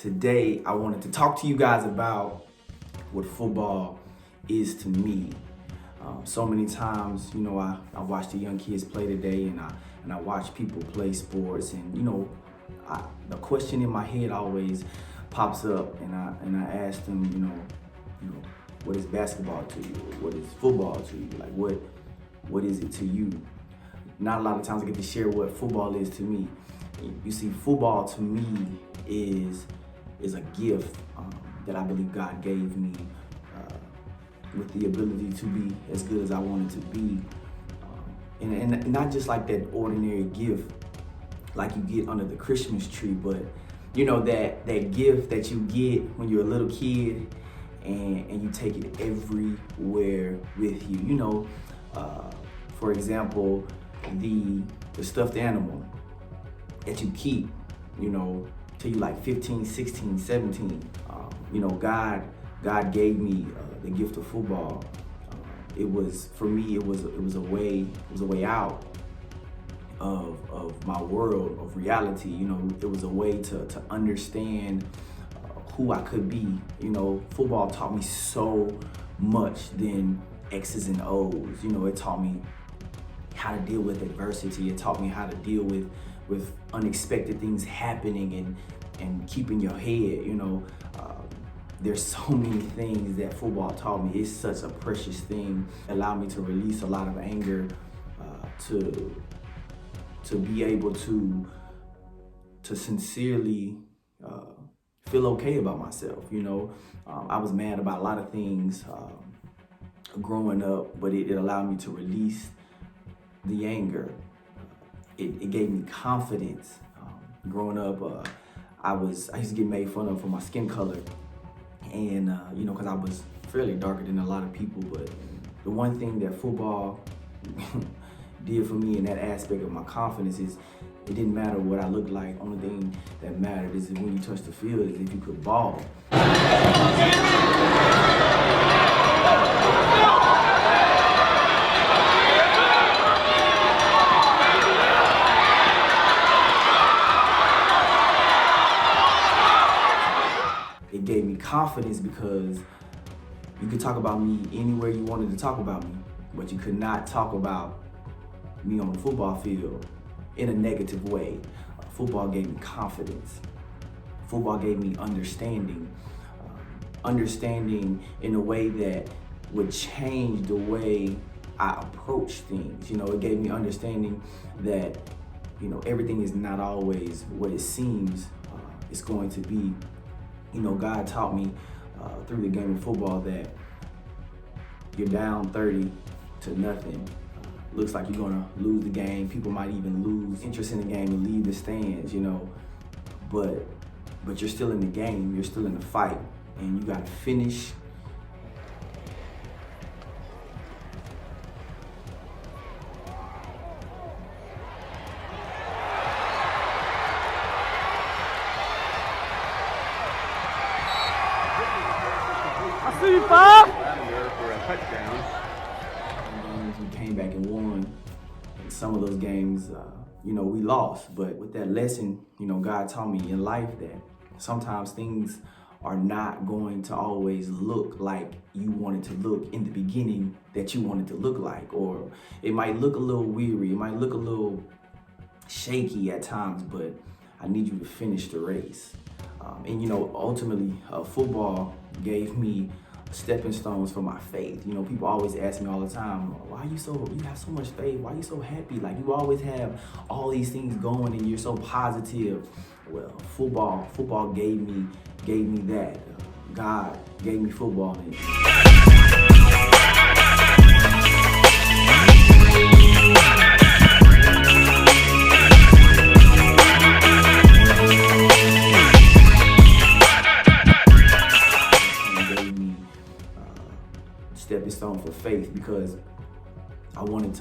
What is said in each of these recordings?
Today, I wanted to talk to you guys about what football is to me. So many times, I watch the young kids play today, and I watch people play sports, and the question in my head always pops up, and I ask them, what is basketball to you? What is football to you? Like, what is it to you? Not a lot of times I get to share what football is to me. You see, football to me is a gift that I believe God gave me with the ability to be as good as I wanted to be. And not just like that ordinary gift like you get under the Christmas tree, but that gift that you get when you're a little kid and you take it everywhere with you. For example, the stuffed animal that you keep, till you like 15, 16, 17. God gave me the gift of football. It was a way out of my world of reality. It was a way to understand who I could be. Football taught me so much than X's and O's. It taught me how to deal with adversity. It taught me how to deal with unexpected things happening and keeping your head. There's so many things that football taught me. It's such a precious thing. It allowed me to release a lot of anger, to be able to sincerely feel okay about myself. I was mad about a lot of things growing up, but it allowed me to release the anger. It gave me confidence. Growing up, I used to get made fun of for my skin color, and because I was fairly darker than a lot of people. But the one thing that football did for me in that aspect of my confidence is it didn't matter what I looked like. Only thing that mattered is that when you touch the field, is if you could ball. It gave me confidence because you could talk about me anywhere you wanted to talk about me, but you could not talk about me on the football field in a negative way. Football gave me confidence. Football gave me understanding. Understanding in a way that would change the way I approach things. It gave me understanding that, everything is not always what it seems it's going to be. God taught me through the game of football that you're down 30 to nothing. Looks like you're gonna lose the game. People might even lose interest in the game and leave the stands, but you're still in the game, you're still in the fight, and you gotta finish. I see you, Bob. Lavender for a touchdown. We came back and won. And some of those games, we lost. But with that lesson, God taught me in life that sometimes things are not going to always look like you wanted to look in the beginning that you wanted to look like. Or it might look a little weary. It might look a little shaky at times, but I need you to finish the race. Ultimately, football gave me stepping stones for my faith. People always ask me all the time, why you have so much faith? Why are you so happy? Like, you always have all these things going and you're so positive. Well, football gave me that. God gave me football. Stepping stone for faith, because I wanted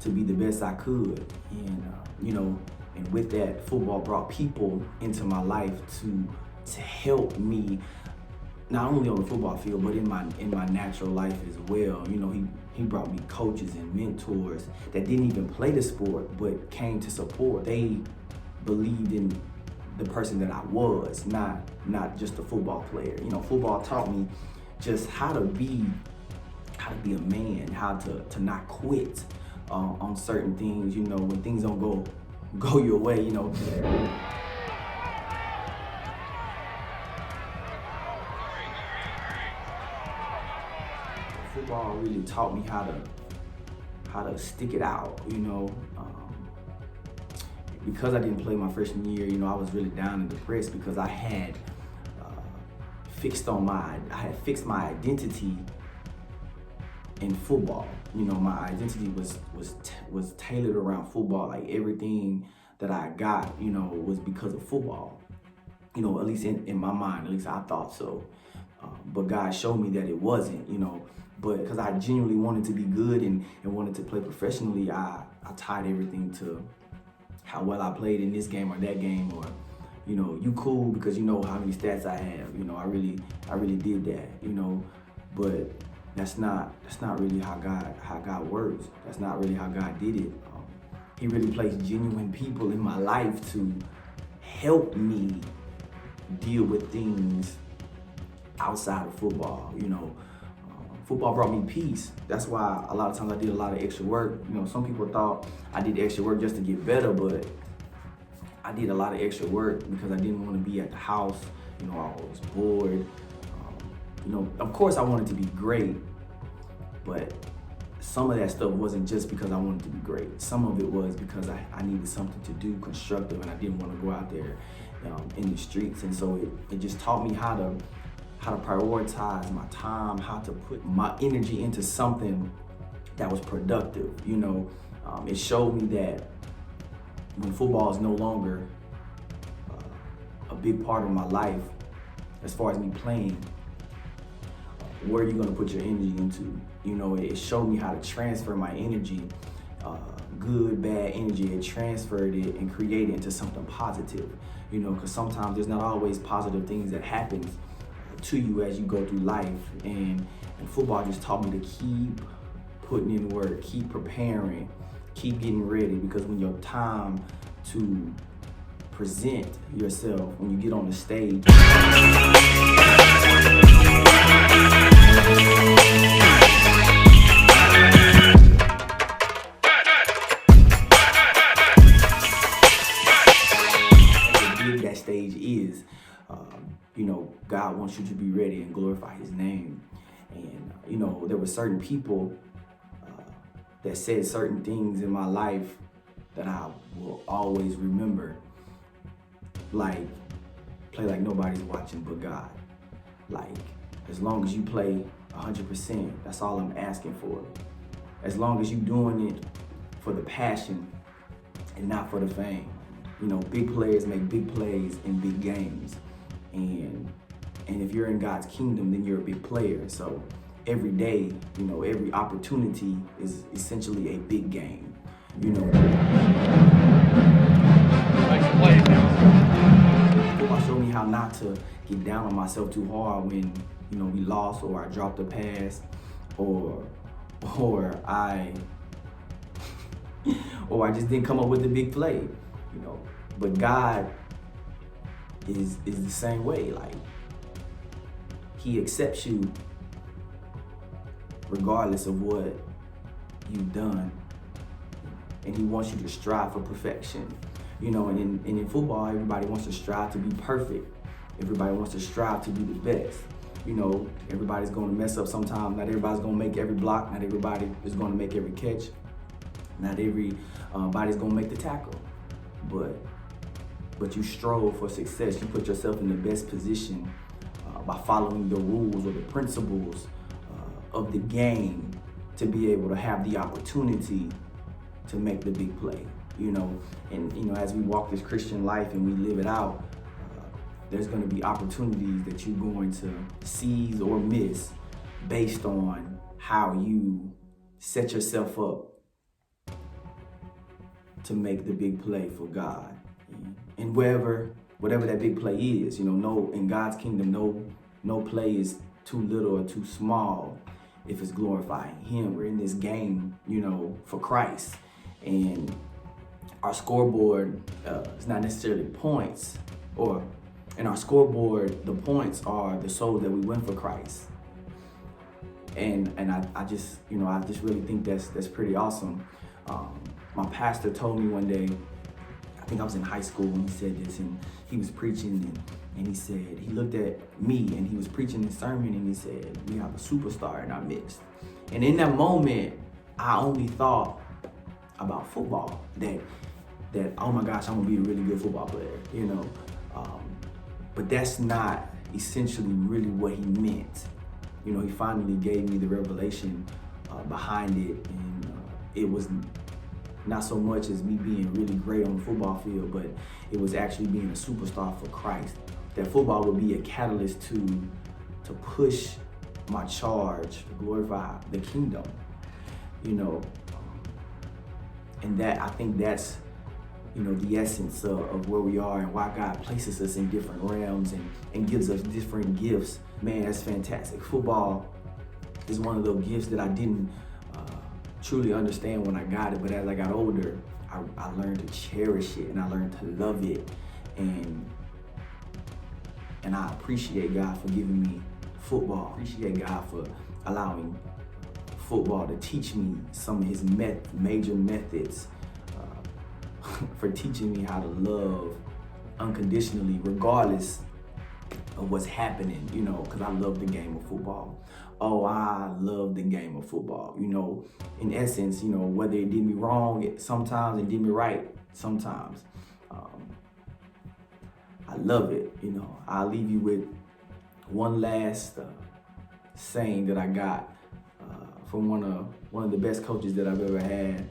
to be the best I could, and with that, football brought people into my life to help me, not only on the football field but in my natural life as well. He brought me coaches and mentors that didn't even play the sport but came to support. They believed in the person that I was, not just a football player. You know, football taught me just how to be a man, how to not quit on certain things. You know, when things don't go your way. You know. Football really taught me how to stick it out. You know. Because I didn't play my freshman year, you know, I was really down and depressed because I had fixed my identity in football. You know, my identity was tailored around football. Like everything that I got, you know, was because of football. You know, at least in my mind, at least I thought so. But God showed me that it wasn't, you know. But because I genuinely wanted to be good and wanted to play professionally, I tied everything to how well I played in this game or that game, or, you know, you cool because you know how many stats I have. You know, I really did that, you know, but that's not really how God works. That's not really how God did it. He really placed genuine people in my life to help me deal with things outside of football. You know, football brought me peace. That's why a lot of times I did a lot of extra work. You know, some people thought I did extra work just to get better, but I did a lot of extra work because I didn't want to be at the house. You know, I was bored. You know, of course I wanted to be great, but some of that stuff wasn't just because I wanted to be great. Some of it was because I needed something to do constructive, and I didn't want to go out there in the streets. And so it just taught me how to prioritize my time, how to put my energy into something that was productive. You know, it showed me that when football is no longer a big part of my life, as far as me playing, where are you gonna put your energy into? You know, it showed me how to transfer my energy, good, bad energy, and transferred it and created it into something positive. You know, because sometimes there's not always positive things that happen to you as you go through life, and football just taught me to keep putting in work, keep preparing, keep getting ready, because when your time to present yourself, when you get on the stage, how big that stage is, you know, God wants you to be ready and glorify his name. And, you know, there were certain people that said certain things in my life that I will always remember. Like, play like nobody's watching but God. Like, as long as you play 100%, that's all I'm asking for. As long as you're doing it for the passion and not for the fame. You know, big players make big plays in big games. And if you're in God's kingdom, then you're a big player. So every day, you know, every opportunity is essentially a big game. You know. Football showed me how not to get down on myself too hard when, you know, we lost, or I dropped a pass, or I just didn't come up with the big play. You know, but God is the same way. Like, he accepts you regardless of what you've done, and he wants you to strive for perfection. You know, and in football, everybody wants to strive to be perfect. Everybody wants to strive to be the best. You know, everybody's going to mess up sometimes. Not everybody's going to make every block. Not everybody is going to make every catch. Not everybody's going to make the tackle. But you strove for success. You put yourself in the best position by following the rules or the principles of the game to be able to have the opportunity to make the big play. You know, and you know, as we walk this Christian life and we live it out, there's going to be opportunities that you're going to seize or miss based on how you set yourself up to make the big play for God. And whatever that big play is, you know, in God's kingdom, no play is too little or too small if it's glorifying him. We're in this game, you know, for Christ. And our scoreboard is not necessarily points or in our scoreboard, the points are the souls that we win for Christ. And I just, I just really think that's pretty awesome. My pastor told me one day, I think I was in high school when he said this, and he was preaching, and he said, he looked at me and he was preaching his sermon, and he said, we have a superstar in our midst. And in that moment, I only thought about football, that oh my gosh, I'm gonna be a really good football player, but that's not essentially really what he meant. He finally gave me the revelation behind it, and it was not so much as me being really great on the football field, but it was actually being a superstar for Christ. That football would be a catalyst to push my charge, to glorify the kingdom, and that, I think that's, the essence of where we are and why God places us in different realms and gives us different gifts. Man, that's fantastic. Football is one of those gifts that I didn't truly understand when I got it, but as I got older, I learned to cherish it, and I learned to love it, and I appreciate God for giving me football. I appreciate God for allowing football to teach me some of his major methods, for teaching me how to love unconditionally, regardless of what's happening, because I love the game of football. Oh, I love the game of football. In essence, whether it did me wrong sometimes and did me right sometimes. I love it. I'll leave you with one last saying that I got from one of the best coaches that I've ever had.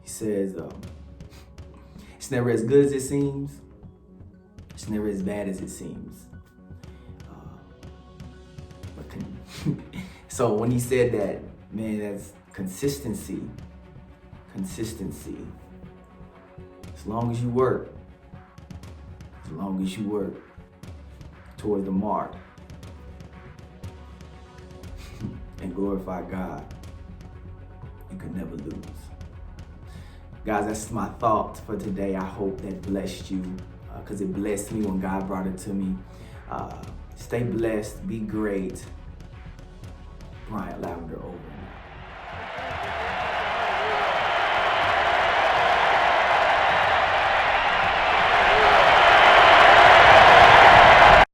He says, it's never as good as it seems. It's never as bad as it seems. So when he said that, man, that's consistency. Consistency. As long as you work toward the mark and glorify God, you can never lose. Guys, that's my thought for today. I hope that blessed you, because it blessed me when God brought it to me. Stay blessed, be great. Bryant, Lavender, over.